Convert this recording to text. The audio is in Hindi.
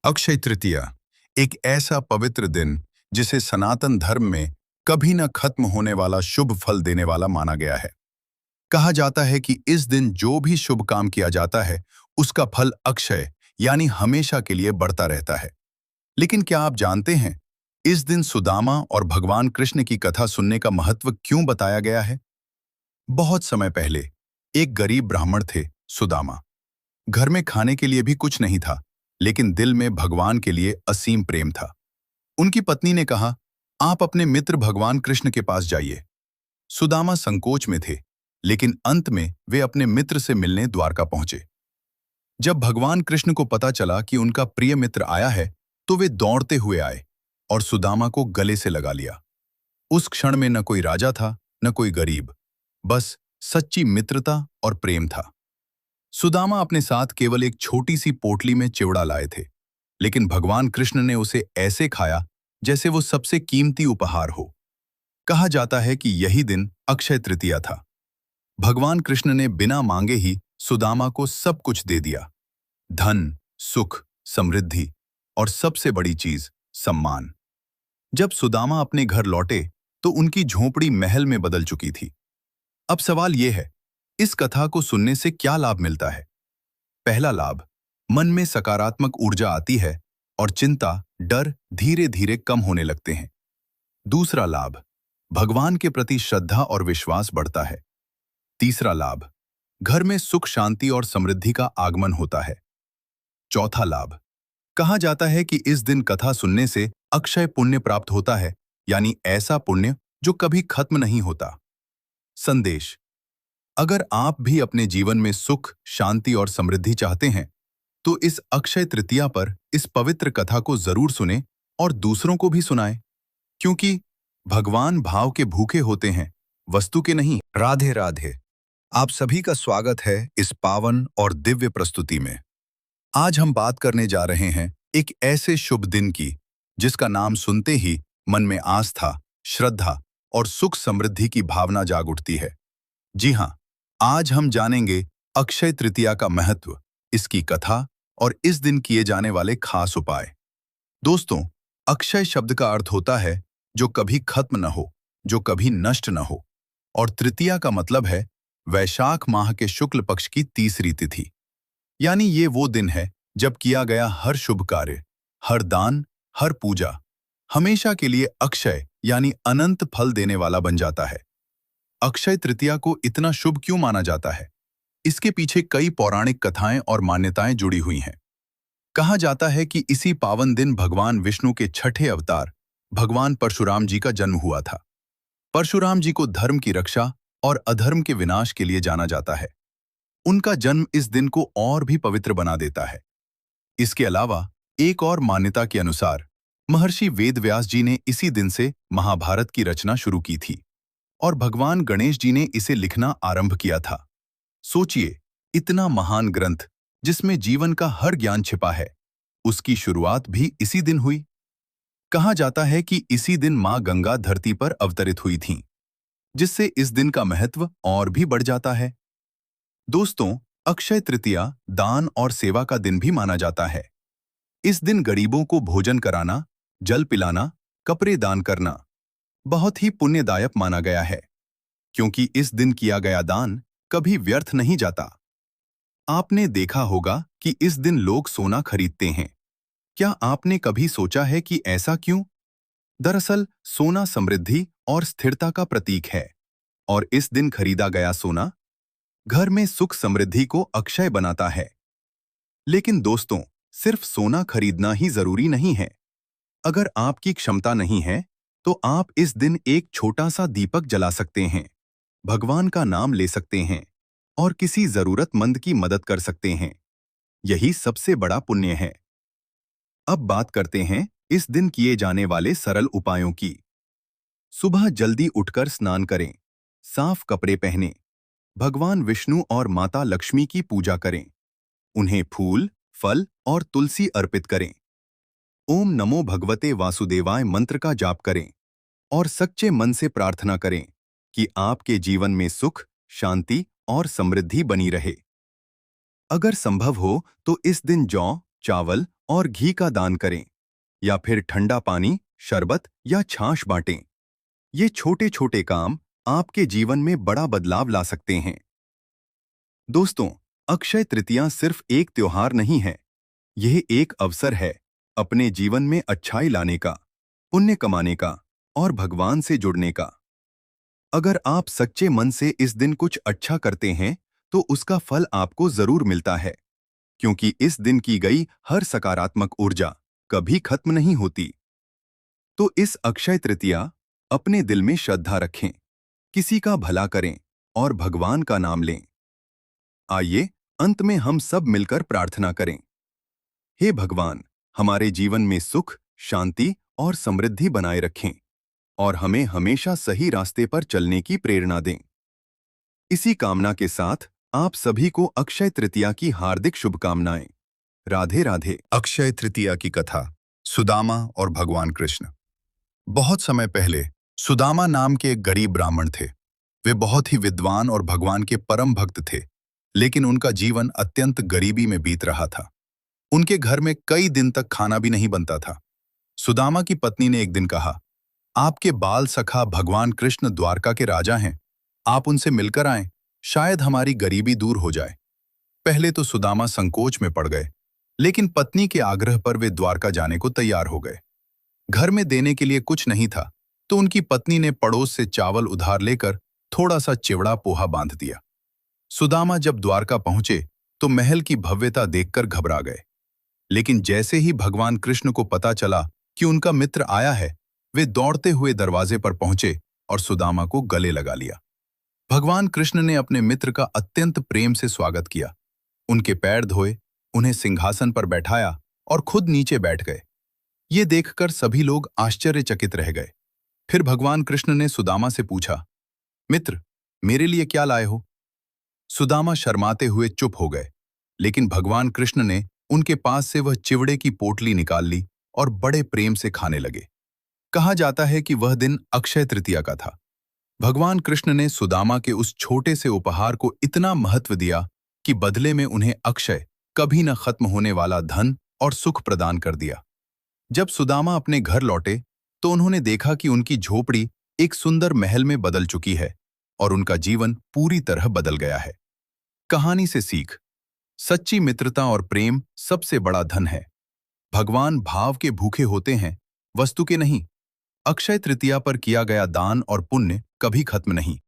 अक्षय तृतीया एक ऐसा पवित्र दिन जिसे सनातन धर्म में कभी न खत्म होने वाला शुभ फल देने वाला माना गया है। कहा जाता है कि इस दिन जो भी शुभ काम किया जाता है उसका फल अक्षय यानी हमेशा के लिए बढ़ता रहता है। लेकिन क्या आप जानते हैं इस दिन सुदामा और भगवान कृष्ण की कथा सुनने का महत्व क्यों बताया गया है? बहुत समय पहले एक गरीब ब्राह्मण थे, सुदामा। घर में खाने के लिए भी कुछ नहीं था, लेकिन दिल में भगवान के लिए असीम प्रेम था। उनकी पत्नी ने कहा, आप अपने मित्र भगवान कृष्ण के पास जाइए। सुदामा संकोच में थे, लेकिन अंत में वे अपने मित्र से मिलने द्वारका पहुंचे। जब भगवान कृष्ण को पता चला कि उनका प्रिय मित्र आया है, तो वे दौड़ते हुए आए और सुदामा को गले से लगा लिया। उस क्षण में न कोई राजा था, न कोई गरीब, बस सच्ची मित्रता और प्रेम था। सुदामा अपने साथ केवल एक छोटी सी पोटली में चिवड़ा लाए थे, लेकिन भगवान कृष्ण ने उसे ऐसे खाया जैसे वो सबसे कीमती उपहार हो। कहा जाता है कि यही दिन अक्षय तृतीया था। भगवान कृष्ण ने बिना मांगे ही सुदामा को सब कुछ दे दिया, धन, सुख, समृद्धि और सबसे बड़ी चीज, सम्मान। जब सुदामा अपने घर लौटे तो उनकी झोंपड़ी महल में बदल चुकी थी। अब सवाल यह है, इस कथा को सुनने से क्या लाभ मिलता है? पहला लाभ, मन में सकारात्मक ऊर्जा आती है और चिंता, डर धीरे धीरे कम होने लगते हैं। दूसरा लाभ, भगवान के प्रति श्रद्धा और विश्वास बढ़ता है। तीसरा लाभ, घर में सुख, शांति और समृद्धि का आगमन होता है। चौथा लाभ, कहा जाता है कि इस दिन कथा सुनने से अक्षय पुण्य प्राप्त होता है, यानी ऐसा पुण्य जो कभी खत्म नहीं होता। संदेश, अगर आप भी अपने जीवन में सुख, शांति और समृद्धि चाहते हैं, तो इस अक्षय तृतीया पर इस पवित्र कथा को जरूर सुनें और दूसरों को भी सुनाएं, क्योंकि भगवान भाव के भूखे होते हैं, वस्तु के नहीं। राधे राधे। आप सभी का स्वागत है इस पावन और दिव्य प्रस्तुति में। आज हम बात करने जा रहे हैं एक ऐसे शुभ दिन की जिसका नाम सुनते ही मन में आस्था, श्रद्धा और सुख समृद्धि की भावना जाग उठती है। जी हाँ, आज हम जानेंगे अक्षय तृतीया का महत्व, इसकी कथा और इस दिन किए जाने वाले खास उपाय। दोस्तों, अक्षय शब्द का अर्थ होता है जो कभी खत्म न हो, जो कभी नष्ट न हो, और तृतीया का मतलब है वैशाख माह के शुक्ल पक्ष की तीसरी तिथि। यानी ये वो दिन है जब किया गया हर शुभ कार्य, हर दान, हर पूजा हमेशा के लिए अक्षय यानी अनंत फल देने वाला बन जाता है। अक्षय तृतीया को इतना शुभ क्यों माना जाता है? इसके पीछे कई पौराणिक कथाएं और मान्यताएं जुड़ी हुई हैं। कहा जाता है कि इसी पावन दिन भगवान विष्णु के छठे अवतार भगवान परशुराम जी का जन्म हुआ था। परशुराम जी को धर्म की रक्षा और अधर्म के विनाश के लिए जाना जाता है। उनका जन्म इस दिन को और भी पवित्र बना देता है। इसके अलावा एक और मान्यता के अनुसार महर्षि वेदव्यास जी ने इसी दिन से महाभारत की रचना शुरू की थी और भगवान गणेश जी ने इसे लिखना आरंभ किया था। सोचिए, इतना महान ग्रंथ जिसमें जीवन का हर ज्ञान छिपा है, उसकी शुरुआत भी इसी दिन हुई। कहा जाता है कि इसी दिन मां गंगा धरती पर अवतरित हुई थीं, जिससे इस दिन का महत्व और भी बढ़ जाता है। दोस्तों, अक्षय तृतीया दान और सेवा का दिन भी माना जाता है। इस दिन गरीबों को भोजन कराना, जल पिलाना, कपड़े दान करना बहुत ही पुण्यदायक माना गया है, क्योंकि इस दिन किया गया दान कभी व्यर्थ नहीं जाता। आपने देखा होगा कि इस दिन लोग सोना खरीदते हैं। क्या आपने कभी सोचा है कि ऐसा क्यों? दरअसल सोना समृद्धि और स्थिरता का प्रतीक है, और इस दिन खरीदा गया सोना घर में सुख समृद्धि को अक्षय बनाता है। लेकिन दोस्तों, सिर्फ सोना खरीदना ही जरूरी नहीं है। अगर आपकी क्षमता नहीं है, तो आप इस दिन एक छोटा सा दीपक जला सकते हैं, भगवान का नाम ले सकते हैं और किसी जरूरतमंद की मदद कर सकते हैं। यही सबसे बड़ा पुण्य है। अब बात करते हैं इस दिन किए जाने वाले सरल उपायों की। सुबह जल्दी उठकर स्नान करें, साफ कपड़े पहनें, भगवान विष्णु और माता लक्ष्मी की पूजा करें, उन्हें फूल, फल और तुलसी अर्पित करें। ओम नमो भगवते वासुदेवाय मंत्र का जाप करें और सच्चे मन से प्रार्थना करें कि आपके जीवन में सुख, शांति और समृद्धि बनी रहे। अगर संभव हो तो इस दिन जौ, चावल और घी का दान करें, या फिर ठंडा पानी, शरबत या छाछ बांटें। ये छोटे छोटे काम आपके जीवन में बड़ा बदलाव ला सकते हैं। दोस्तों, अक्षय तृतीया सिर्फ एक त्योहार नहीं है, यह एक अवसर है अपने जीवन में अच्छाई लाने का, पुण्य कमाने का और भगवान से जुड़ने का। अगर आप सच्चे मन से इस दिन कुछ अच्छा करते हैं, तो उसका फल आपको जरूर मिलता है, क्योंकि इस दिन की गई हर सकारात्मक ऊर्जा कभी खत्म नहीं होती। तो इस अक्षय तृतीया अपने दिल में श्रद्धा रखें, किसी का भला करें और भगवान का नाम लें। आइए अंत में हम सब मिलकर प्रार्थना करें। हे भगवान, हमारे जीवन में सुख, शांति और समृद्धि बनाए रखें और हमें हमेशा सही रास्ते पर चलने की प्रेरणा दें। इसी कामना के साथ आप सभी को अक्षय तृतीया की हार्दिक शुभकामनाएं। राधे राधे। अक्षय तृतीया की कथा। सुदामा और भगवान कृष्ण। बहुत समय पहले सुदामा नाम के एक गरीब ब्राह्मण थे। वे बहुत ही विद्वान और भगवान के परम भक्त थे, लेकिन उनका जीवन अत्यंत गरीबी में बीत रहा था। उनके घर में कई दिन तक खाना भी नहीं बनता था। सुदामा की पत्नी ने एक दिन कहा, आपके बाल सखा भगवान कृष्ण द्वारका के राजा हैं, आप उनसे मिलकर आएं, शायद हमारी गरीबी दूर हो जाए। पहले तो सुदामा संकोच में पड़ गए, लेकिन पत्नी के आग्रह पर वे द्वारका जाने को तैयार हो गए। घर में देने के लिए कुछ नहीं था, तो उनकी पत्नी ने पड़ोस से चावल उधार लेकर थोड़ा सा चिवड़ा पोहा बांध दिया। सुदामा जब द्वारका पहुंचे तो महल की भव्यता देखकर घबरा गए, लेकिन जैसे ही भगवान कृष्ण को पता चला कि उनका मित्र आया है, वे दौड़ते हुए दरवाजे पर पहुंचे और सुदामा को गले लगा लिया। भगवान कृष्ण ने अपने मित्र का अत्यंत प्रेम से स्वागत किया, उनके पैर धोए, उन्हें सिंहासन पर बैठाया और खुद नीचे बैठ गए। ये देखकर सभी लोग आश्चर्यचकित रह गए। फिर भगवान कृष्ण ने सुदामा से पूछा, मित्र, मेरे लिए क्या लाए हो? सुदामा शर्माते हुए चुप हो गए, लेकिन भगवान कृष्ण ने उनके पास से वह चिवड़े की पोटली निकाल ली और बड़े प्रेम से खाने लगे। कहा जाता है कि वह दिन अक्षय तृतीया का था। भगवान कृष्ण ने सुदामा के उस छोटे से उपहार को इतना महत्व दिया कि बदले में उन्हें अक्षय, कभी न खत्म होने वाला धन और सुख प्रदान कर दिया। जब सुदामा अपने घर लौटे तो उन्होंने देखा कि उनकी झोपड़ी एक सुंदर महल में बदल चुकी है और उनका जीवन पूरी तरह बदल गया है। कहानी से सीख। सच्ची मित्रता और प्रेम सबसे बड़ा धन है। भगवान भाव के भूखे होते हैं, वस्तु के नहीं। अक्षय तृतीया पर किया गया दान और पुण्य कभी खत्म नहीं।